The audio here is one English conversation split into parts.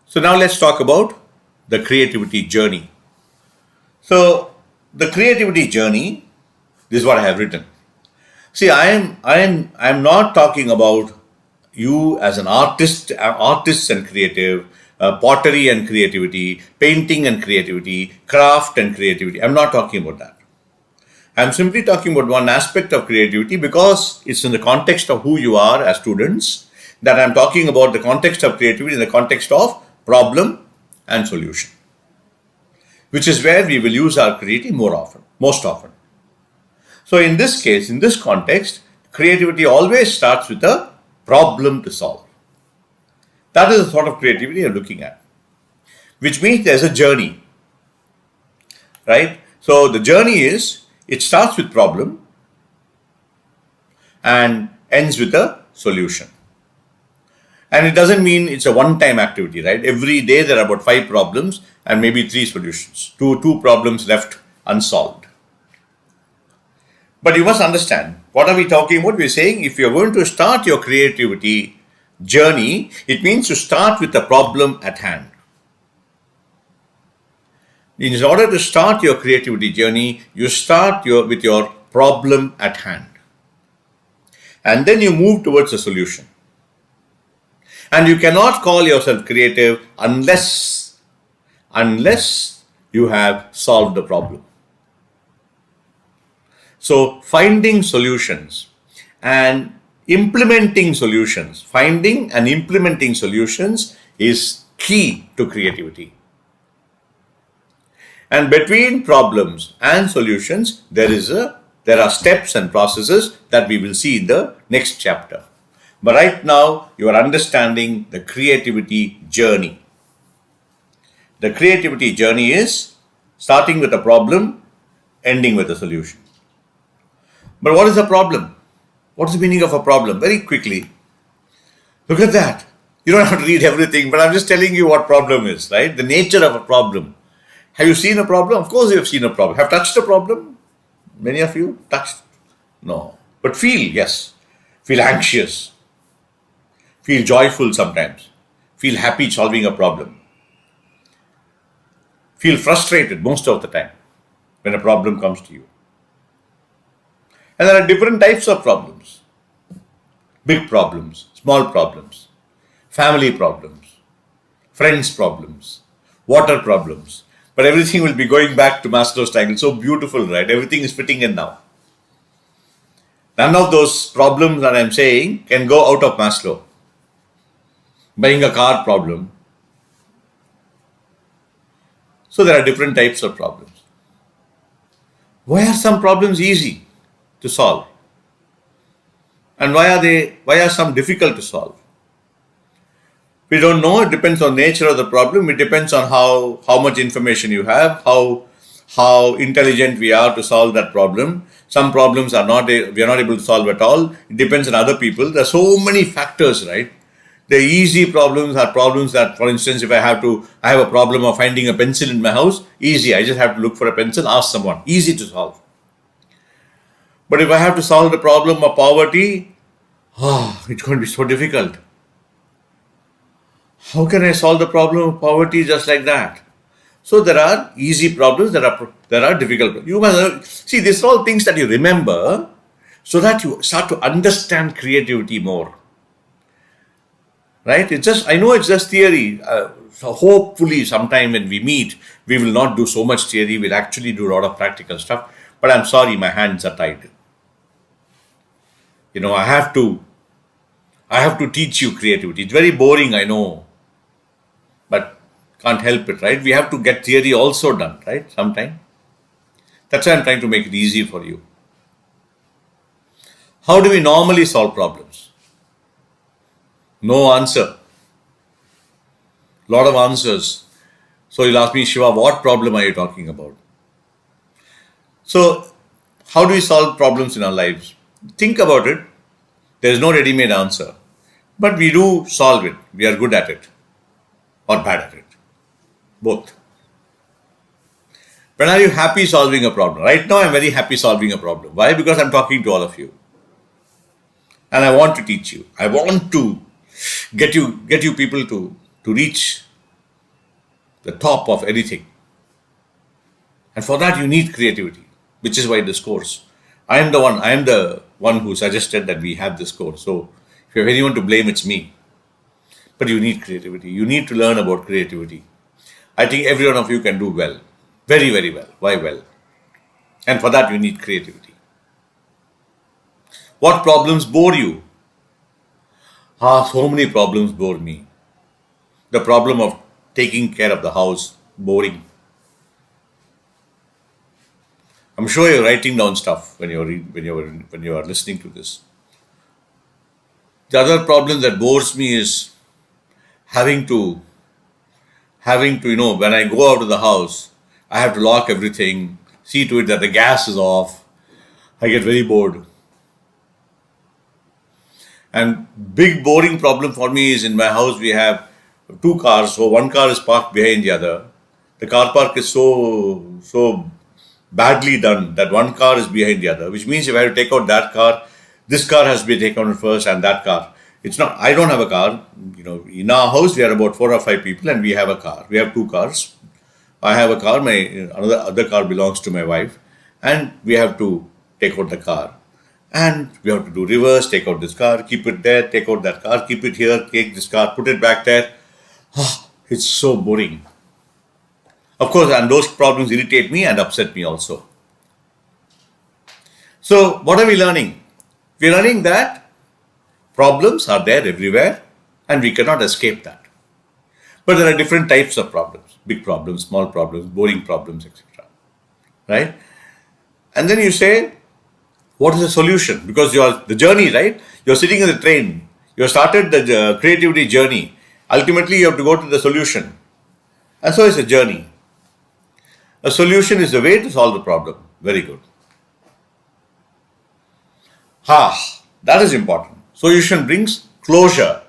So now let's talk about the creativity journey. So the creativity journey, this is what I have written. See, I am not talking about you as an artist and creative, pottery and creativity, painting and creativity, craft and creativity. I'm not talking about that. I'm simply talking about one aspect of creativity because it's in the context of who you are as students that I'm talking about the context of creativity in the context of problem and solution, which is where we will use our creativity most often. So in this case, in this context, creativity always starts with a problem to solve. That is the sort of creativity you're looking at, which means there's a journey, right? So the journey is, it starts with problem and ends with a solution. And it doesn't mean it's a one-time activity, right? Every day there are about 5 problems and maybe 3 solutions, two problems left unsolved. But you must understand, what are we talking about? We're saying if you're going to start your creativity journey, it means to start with the problem at hand. In order to start your creativity journey, you start with your problem at hand. And then you move towards a solution. And you cannot call yourself creative unless you have solved the problem. So finding solutions and implementing solutions, finding and implementing solutions is key to creativity. And between problems and solutions, there are steps and processes that we will see in the next chapter. But right now, you are understanding the creativity journey. The creativity journey is starting with a problem, ending with a solution. But what is a problem? What is the meaning of a problem? Very quickly, look at that. You don't have to read everything, but I'm just telling you what problem is, right? The nature of a problem. Have you seen a problem? Of course you have seen a problem. Have touched a problem? Many of you touched? No. But feel, yes. Feel anxious. Feel joyful sometimes. Feel happy solving a problem. Feel frustrated most of the time when a problem comes to you. And there are different types of problems. Big problems, small problems, family problems, friends problems, water problems. But everything will be going back to Maslow's triangle. So beautiful, right? Everything is fitting in now. None of those problems that I'm saying can go out of Maslow. Buying a car problem. So there are different types of problems. Why are some problems easy to solve? And why are some difficult to solve? We don't know. It depends on the nature of the problem. It depends on how much information you have, how intelligent we are to solve that problem. Some problems we are not able to solve at all. It depends on other people. There are so many factors, right? The easy problems are problems that, for instance, if I have a problem of finding a pencil in my house, easy. I just have to look for a pencil, ask someone. Easy to solve. But if I have to solve the problem of poverty, it's going to be so difficult. How can I solve the problem of poverty just like that? So there are easy problems, there are difficult problems. You must see, these are all things that you remember so that you start to understand creativity more. Right? I know it's just theory. So hopefully sometime when we meet, we will not do so much theory, we'll actually do a lot of practical stuff. But I'm sorry, my hands are tied. I have to teach you creativity. It's very boring, I know. But can't help it, right? We have to get theory also done, right? Sometime. That's why I'm trying to make it easy for you. How do we normally solve problems? No answer. Lot of answers. So you'll ask me, Shiva, what problem are you talking about? So how do we solve problems in our lives? Think about it. There is no ready-made answer. But we do solve it. We are good at it. Or bad at it. Both. When are you happy solving a problem? Right now I'm very happy solving a problem. Why? Because I'm talking to all of you. And I want to teach you. I want to get you people to reach the top of anything. And for that, you need creativity, which is why this course. I am the one who suggested that we have this course. So if you have anyone to blame, it's me. But you need creativity. You need to learn about creativity. I think every one of you can do well. Very, very well. Why well? And for that, you need creativity. What problems bore you? So many problems bore me. The problem of taking care of the house, boring. I'm sure you're writing down stuff when you are listening to this. The other problem that bores me is having to, when I go out of the house, I have to lock everything, see to it that the gas is off. I get very bored. And big boring problem for me is in my house we have two cars, so one car is parked behind the other. The car park is so badly done that one car is behind the other, which means if I have to take out that car, this car has to be taken out first and that car. It's not, I don't have a car. In our house we are about 4 or 5 people and we have a car. We have 2 cars. I have a car, my other car belongs to my wife, and we have to take out the car. And we have to do reverse, take out this car, keep it there, take out that car, keep it here, take this car, put it back there. It's so boring. Of course, and those problems irritate me and upset me also. So, what are we learning? We're learning that problems are there everywhere and we cannot escape that. But there are different types of problems. Big problems, small problems, boring problems, etc. Right? And then you say, what is the solution? Because you're the journey, right? You're sitting in the train. You started the creativity journey. Ultimately, you have to go to the solution. And so it's a journey. A solution is the way to solve the problem. Very good. That is important. Solution brings closure.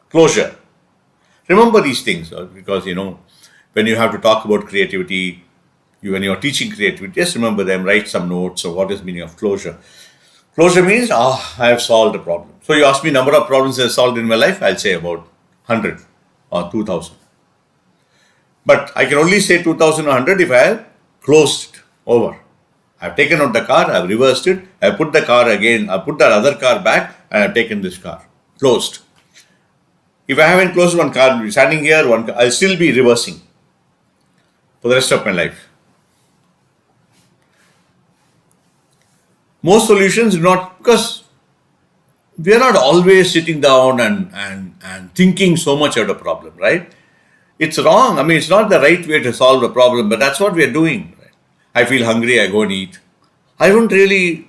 Closure. Remember these things because, when you have to talk about creativity, when you are teaching creativity, just remember them, write some notes of what is the meaning of closure. Closure means, I have solved a problem. So you ask me number of problems I have solved in my life, I'll say about 100 or 2000. But I can only say 2000 or 100 if I have closed it over. I've taken out the car, I've reversed it, I've put the car again, I've put that other car back, and I've taken this car. Closed. If I haven't closed one car, standing here, I'll still be reversing for the rest of my life. Most solutions do not, because we are not always sitting down and thinking so much about a problem, right? It's wrong. I mean, it's not the right way to solve a problem, but that's what we are doing. Right? I feel hungry, I go and eat. I don't really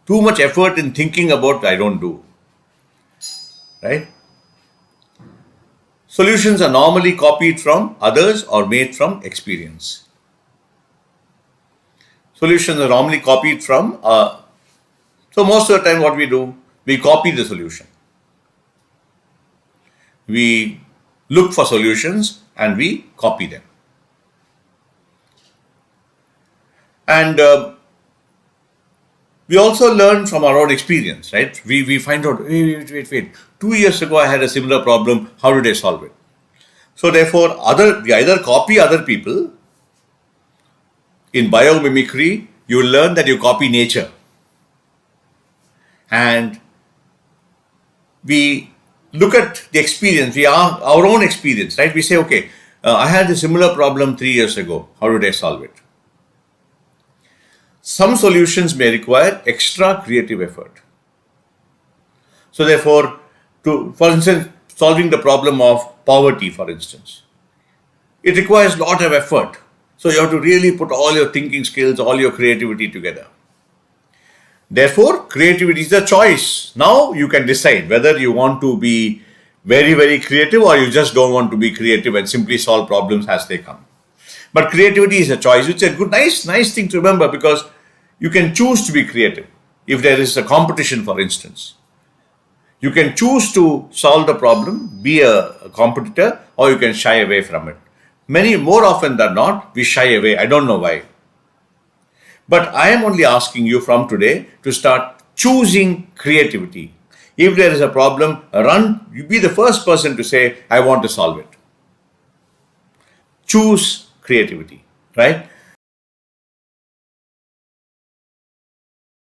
too much effort in thinking about I don't do. Right? Solutions are normally copied from others or made from experience. Solutions are normally copied from, so most of the time what we do, we copy the solution. We look for solutions and we copy them. And we also learn from our own experience, right? We find out, wait. 2 years ago I had a similar problem. How did I solve it? So therefore, we either copy other people. In biomimicry, you will learn that you copy nature. And we look at the experience, we are our own experience, right? We say, okay, I had a similar problem 3 years ago. How did I solve it? Some solutions may require extra creative effort. So therefore, for instance, solving the problem of poverty, for instance, it requires a lot of effort. So you have to really put all your thinking skills, all your creativity together. Therefore, creativity is a choice. Now you can decide whether you want to be very, very creative or you just don't want to be creative and simply solve problems as they come. But creativity is a choice. It's a good, nice thing to remember because you can choose to be creative. If there is a competition, for instance, you can choose to solve the problem, be a competitor, or you can shy away from it. More often than not, we shy away. I don't know why. But I am only asking you from today to start choosing creativity. If there is a problem, you be the first person to say, I want to solve it. choose creativity, right?